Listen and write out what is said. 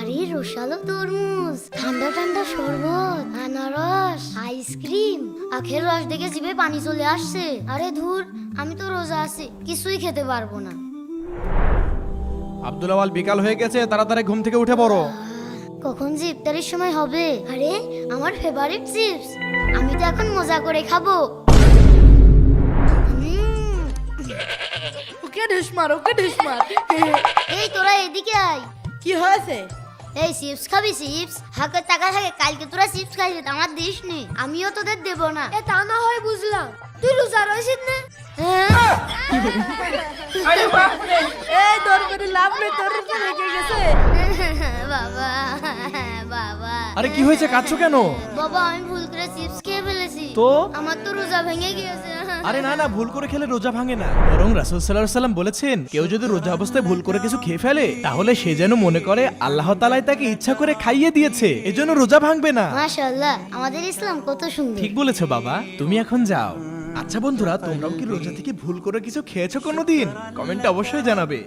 আরে রসালো তরমুজ, ঠান্ডা ঠান্ডা শরবত, আনারস, আইসক্রিম, আখের রস দেখে জিভে পানি চলে আসছে। আরে ধুর, আমি তো রোজা আছি, কিছুই খেতে পারবো না। আব্দুল আওয়াল, বিকাল হয়ে গেছে, তাড়াতাড়ি ঘুম থেকে উঠে পড়ো। কখন যে ইফতারের সময় হবে? আরে আমার ফেভারিট চিপস, আমি তো এখন মজা করে খাবো। ওকে ঢুস মার, ওকে ঢুস মার। এই তোরা এদিকে আয়। কি হয়েছে? এই চিপস খাবি? চিপস হাতে টাকা থাকে, কালকে তোরা চিপস খাইলি, আমার দিস নি, আমিও তোদের দেবো না। এ তা না হয় বুঝলাম, তুই রোজা রয়েছিস না? হ্যাঁ? এই তোর করে লাভ নেই, তোর উপর রেখে গেছে। বাবা, বাবা, আরে কি হয়েছে, কাঁদছো কেন? বাবা আমি ভুল করে চিপস খেয়ে ফেলেছি, তো? আমার তো রোজা ভেঙে গিয়েছে। আরে না না, ভুল করে খেলে রোজা ভাঙে না, বরং রাসূল সাল্লাল্লাহু আলাইহি সাল্লাম বলেছেন, কেউ যদি রোজা অবস্থায় ভুল করে কিছু খেয়ে ফেলে, তাহলে সে যেন মনে করে আল্লাহ তাআলাই তাকে ইচ্ছা করে খাইয়ে দিয়েছে, এজন্য রোজা ভাঙবে না। মাশাআল্লাহ, আমাদের ইসলাম কত সুন্দর। ঠিক বলেছো বাবা, তুমি এখন যাও। আচ্ছা বন্ধুরা, তোমরাও কি রোজা থেকে ভুল করে কিছু খেয়েছো কোনোদিন? কমেন্টে অবশ্যই জানাবে।